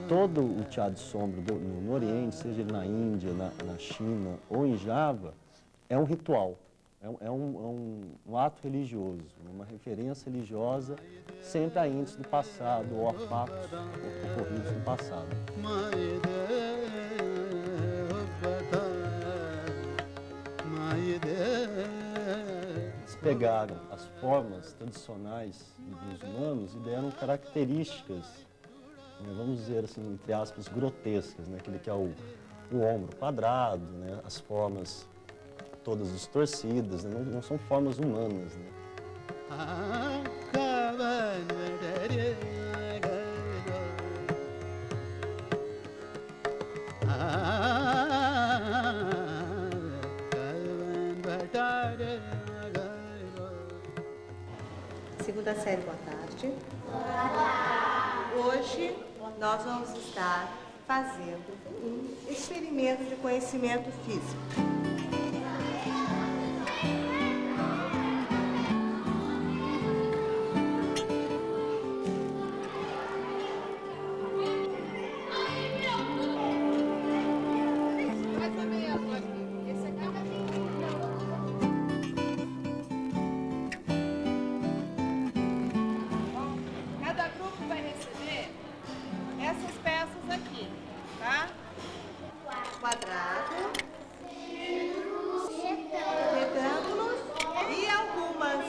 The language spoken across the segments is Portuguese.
Todo o teatro de sombra no Oriente, seja ele na Índia, na China ou em Java, é um ritual, é um ato religioso, uma referência religiosa sempre a índices do passado, ou a fatos ocorridos no passado. Eles pegaram as formas tradicionais dos humanos e deram características, vamos dizer assim, entre aspas, grotescas, né? Aquele que é o ombro quadrado, né? As formas todas distorcidas, né? Não são formas humanas, né? Segunda série, boa tarde. Hoje nós vamos estar fazendo um experimento de conhecimento físico. Quadrado, retângulos e algumas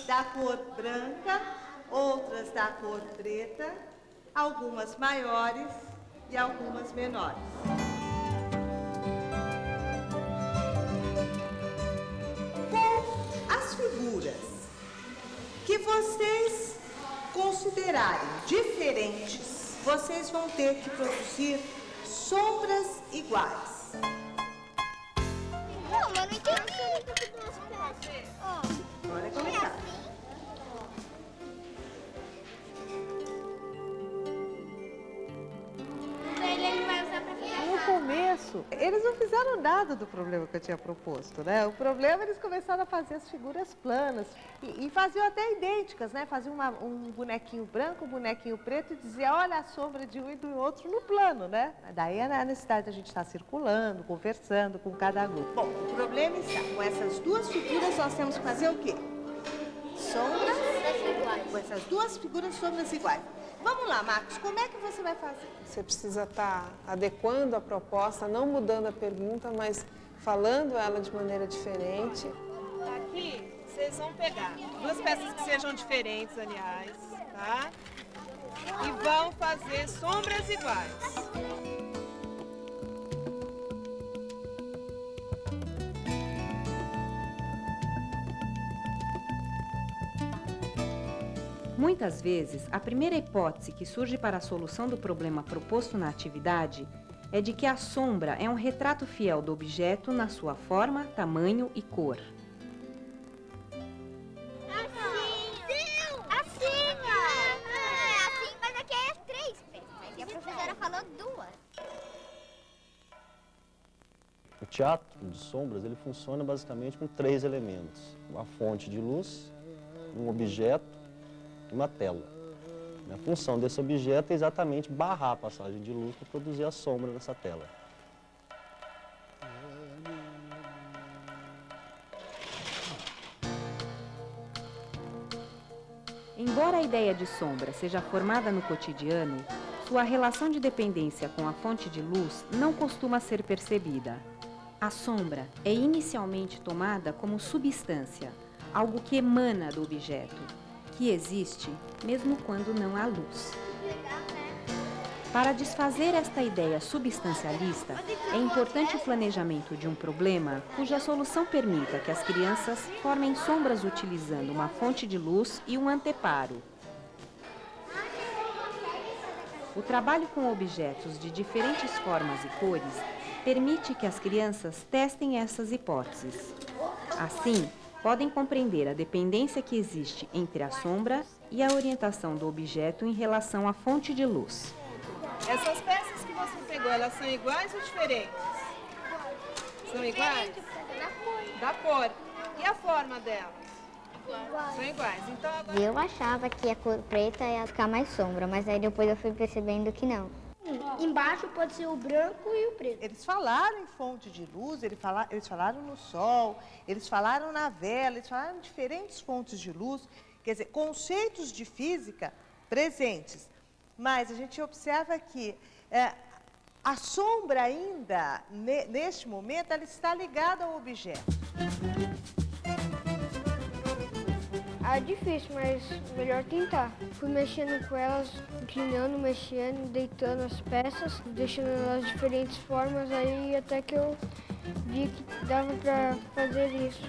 da cor branca, outras da cor preta, algumas maiores e algumas menores. Com as figuras que vocês considerarem diferentes, vocês vão ter que produzir sombras iguais. Não, mas não entendi. Bora começar. Ele vai usar pra fazer. No começo, eles não fizeram nada do problema que eu tinha proposto, né? O problema, eles começaram a fazer as figuras planas e faziam até idênticas, né? Faziam um bonequinho branco, um bonequinho preto e dizia, olha a sombra de um e do outro no plano, né? Daí a necessidade de a gente estar circulando, conversando com cada grupo. Bom, o problema está com essas duas figuras, nós temos que fazer o quê? Sombras iguais. Com essas duas figuras, sombras iguais. Vamos lá, Marcos, como é que você vai fazer? Você precisa estar adequando a proposta, não mudando a pergunta, mas falando ela de maneira diferente. Aqui, vocês vão pegar duas peças que sejam diferentes, aliás, tá? E vão fazer sombras iguais. Muitas vezes, a primeira hipótese que surge para a solução do problema proposto na atividade é de que a sombra é um retrato fiel do objeto na sua forma, tamanho e cor. Assim, mas aqui é 3 peças. E a professora falou 2. O teatro de sombras, ele funciona basicamente com 3 elementos. Uma fonte de luz, um objeto e uma tela. A função desse objeto é exatamente barrar a passagem de luz para produzir a sombra nessa tela. Embora a ideia de sombra seja formada no cotidiano, sua relação de dependência com a fonte de luz não costuma ser percebida. A sombra é inicialmente tomada como substância, algo que emana do objeto, que existe mesmo quando não há luz. Para desfazer esta ideia substancialista, é importante o planejamento de um problema cuja solução permita que as crianças formem sombras utilizando uma fonte de luz e um anteparo. O trabalho com objetos de diferentes formas e cores permite que as crianças testem essas hipóteses. Assim, podem compreender a dependência que existe entre a sombra e a orientação do objeto em relação à fonte de luz. Essas peças que você pegou, elas são iguais ou diferentes? São iguais? Da cor. E a forma delas? São iguais. Então agora... Eu achava que a cor preta ia ficar mais sombra, mas aí depois eu fui percebendo que não. Embaixo pode ser o branco e o preto. Eles falaram em fonte de luz, eles falaram no sol, eles falaram na vela, eles falaram em diferentes fontes de luz, quer dizer, conceitos de física presentes. Mas a gente observa que a sombra ainda, neste momento, ela está ligada ao objeto. É difícil, mas melhor tentar. Fui mexendo com elas, inclinando, mexendo, deitando as peças, deixando elas de diferentes formas, aí até que eu vi que dava para fazer isso.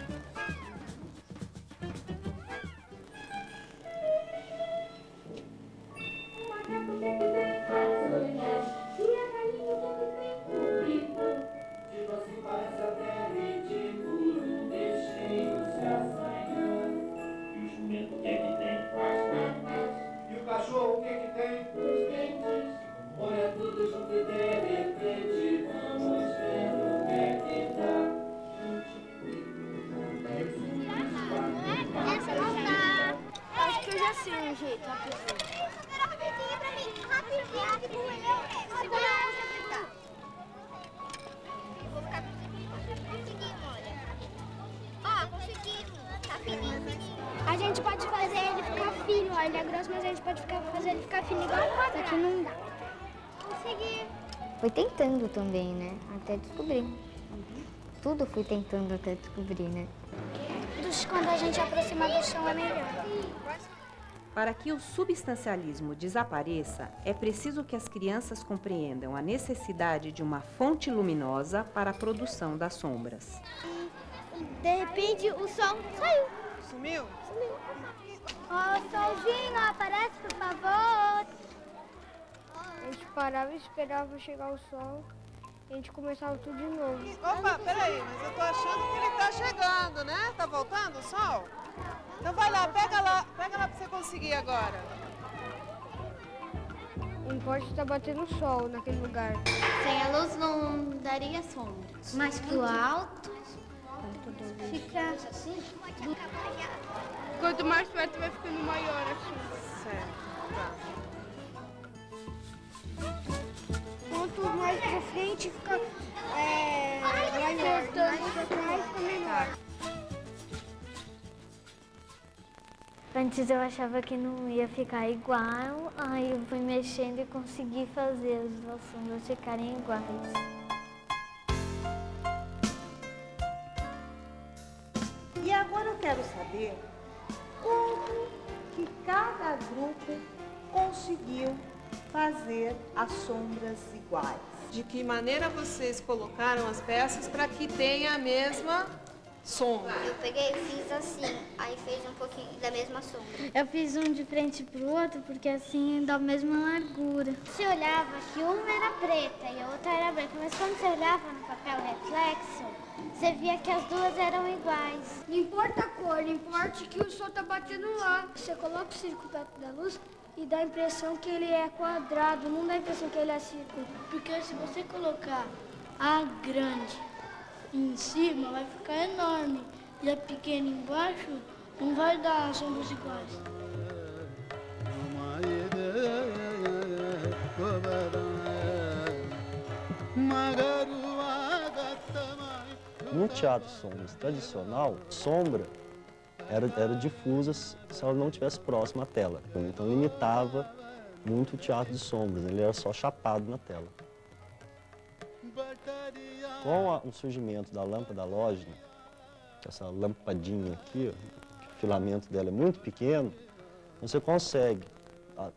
Acho que eu já sei um jeito. Rapidinho pra mim. Rapidinho. Segura a outra. Eu vou ficar conseguindo, olha. Ó, conseguimos. Tá fininho. A gente pode fazer ele ficar fino, ó, ele é grosso, mas a gente pode fazer ele ficar fino igual o quadrado. Aqui não dá. Consegui. Fui tentando também, né? Até descobrir. Tudo fui tentando até descobrir, né? Quando a gente aproxima do chão é melhor. Para que o substancialismo desapareça, é preciso que as crianças compreendam a necessidade de uma fonte luminosa para a produção das sombras. De repente o sol saiu. Sumiu? Ó, solzinho, aparece, por favor. A gente parava e esperava chegar o sol. A gente começava tudo de novo. Opa, peraí, mas eu tô achando que ele tá chegando, né? Tá voltando o sol? Então vai lá pra você conseguir agora. Não pode estar batendo sol naquele lugar. Sem a luz não daria sombra. Mais pro alto. Fica assim. Quanto mais perto vai ficando maior assim. Certo, tá. Quanto mais pra frente fica maior. Cortando pra trás fica menor. Antes eu achava que não ia ficar igual, aí eu fui mexendo e consegui fazer as duas sombras ficarem iguais. E agora eu quero saber como que cada grupo conseguiu fazer as sombras iguais. De que maneira vocês colocaram as peças para que tenha a mesma sombra? Eu peguei e fiz assim, aí fez um pouquinho da mesma sombra. Eu fiz um de frente pro outro, porque assim dá a mesma largura. Você olhava que uma era preta e a outra era branca, mas quando você olhava no papel reflexo, você via que as duas eram iguais. Não importa a cor, importa que o sol tá batendo lá. Você coloca o círculo perto da luz e dá a impressão que ele é quadrado, não dá a impressão que ele é círculo. Porque se você colocar a grande em cima, vai ficar enorme. E a pequena embaixo, não vai dar sombras iguais. No teatro sombras tradicional, sombra era difusa se ela não estivesse próxima à tela. Então limitava muito o teatro de sombras, ele era só chapado na tela. Com o surgimento da lâmpada halógena, essa lampadinha aqui, o filamento dela é muito pequeno, você consegue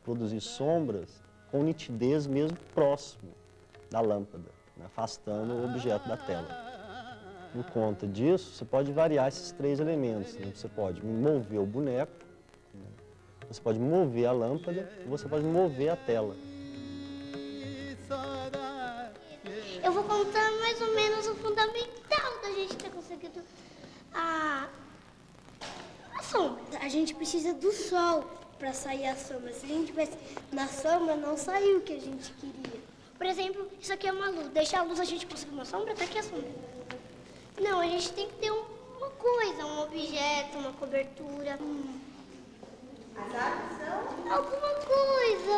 produzir sombras com nitidez mesmo próximo da lâmpada, né, afastando o objeto da tela. Por conta disso, você pode variar esses 3 elementos. Né? Você pode mover o boneco, né? Você pode mover a lâmpada e você pode mover a tela. Eu vou contar mais ou menos o fundamental da gente ter conseguido a sombra. A gente precisa do sol para sair a sombra. Se a gente tivesse na sombra, não saiu o que a gente queria. Por exemplo, isso aqui é uma luz. Deixar a luz, a gente consegue uma sombra, tá aqui a sombra. Não, a gente tem que ter uma coisa, um objeto, uma cobertura. As árvores são? Alguma coisa,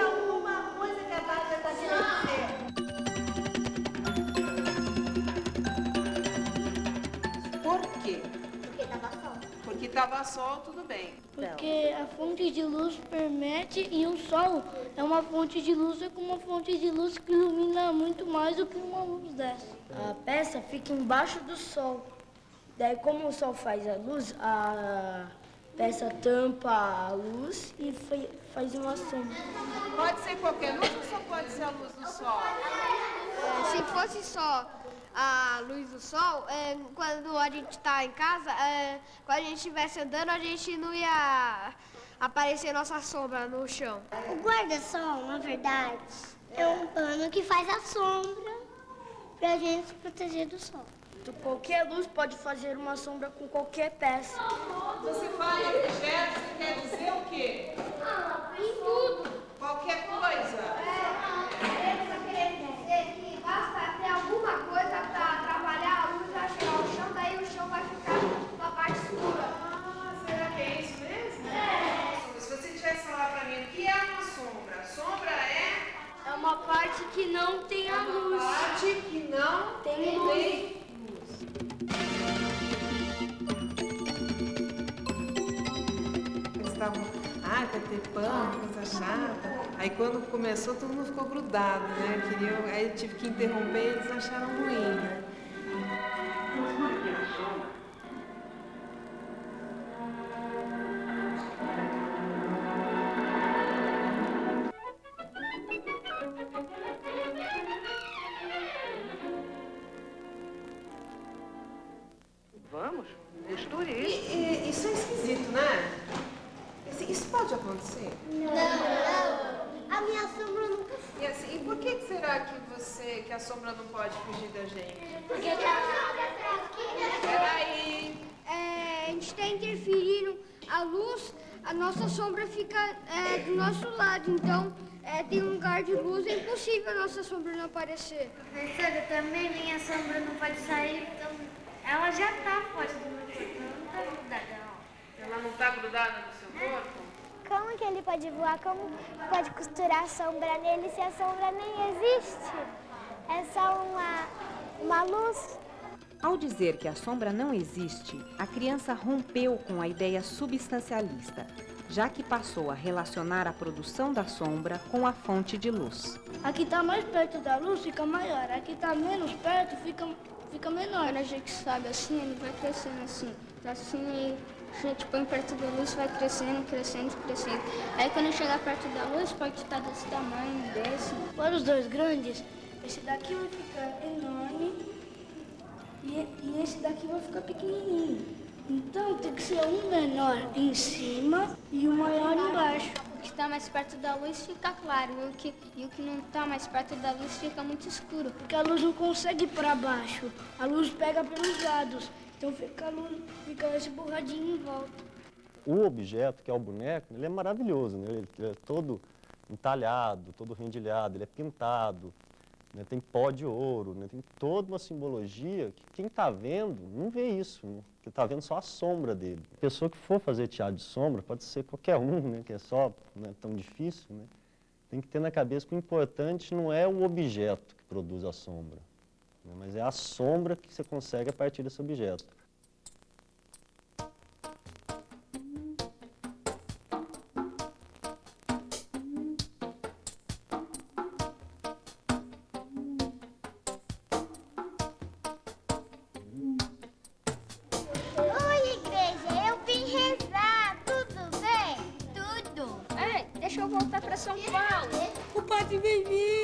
Alguma coisa que a Bárbara está querendo dizer. Por quê? Porque tava sol. Porque estava sol, tudo bem. Porque a fonte de luz permite e o sol é uma fonte de luz, é como uma fonte de luz que ilumina muito mais do que uma luz dessa. A peça fica embaixo do sol. Daí, como o sol faz a luz, a peça tampa a luz e faz uma sombra. Pode ser qualquer luz ou só pode ser a luz do sol? Se fosse só a luz do sol, quando a gente está em casa, quando a gente estivesse andando, a gente não ia aparecer nossa sombra no chão. O guarda-sol, na verdade, é um pano que faz a sombra pra gente se proteger do sol. Qualquer luz pode fazer uma sombra com qualquer peça. Você fala objeto, você quer dizer o quê? Em tudo. Qualquer coisa. Ele está querendo dizer que basta ter alguma coisa para trabalhar, a luz vai chegar ao chão, daí o chão vai ficar na parte escura. Será que é isso mesmo? Se você tivesse falar para mim, o que é uma sombra? Sombra É uma parte que não tem a luz. parte que não Tem luz. Eles estavam, vai ter pão, coisa chata. Aí quando começou, todo mundo ficou grudado, né? Aí eu tive que interromper e eles acharam ruim, né? Vamos, misture isso. Isso é esquisito, né? Isso pode acontecer? Não. A minha sombra nunca E, assim, e por que será que a sombra não pode fugir da gente? Porque Peraí. A gente está interferindo a luz, a nossa sombra fica do nosso lado, então tem um lugar de luz, é impossível a nossa sombra não aparecer. Professora, também minha sombra não pode sair, então ela já está fora do meu corpo, ela não está grudada, não. Ela não está grudada no seu corpo? Como que ele pode voar? Como pode costurar a sombra nele se a sombra nem existe? É só uma luz. Ao dizer que a sombra não existe, a criança rompeu com a ideia substancialista, já que passou a relacionar a produção da sombra com a fonte de luz. Aqui está mais perto da luz, fica maior. Aqui está menos perto, fica menor. Quando a gente sabe assim, ele vai crescendo assim. Assim, a gente põe perto da luz, vai crescendo, crescendo, crescendo. Aí quando chegar perto da luz, pode estar desse tamanho, desse. Para os dois grandes, esse daqui vai ficar enorme e esse daqui vai ficar pequenininho. Então tem que ser um menor em cima e um maior embaixo. O que está mais perto da luz fica claro, e o que não está mais perto da luz fica muito escuro. Porque a luz não consegue ir para baixo, a luz pega pelos lados. Então fica esse borradinho em volta. O objeto, que é o boneco, ele é maravilhoso, né? Ele é todo entalhado, todo rendilhado, ele é pintado, né? Tem pó de ouro, né? Tem toda uma simbologia que quem está vendo não vê isso, né? Porque está vendo só a sombra dele. A pessoa que for fazer teatro de sombra, pode ser qualquer um, né? Que é só, não é tão difícil, né? Tem que ter na cabeça que o importante não é o objeto que produz a sombra, né? Mas é a sombra que você consegue a partir desse objeto. Oi, igreja, eu vim rezar. Tudo bem? Tudo. Ei, deixa eu voltar para São Paulo. bem-vindo.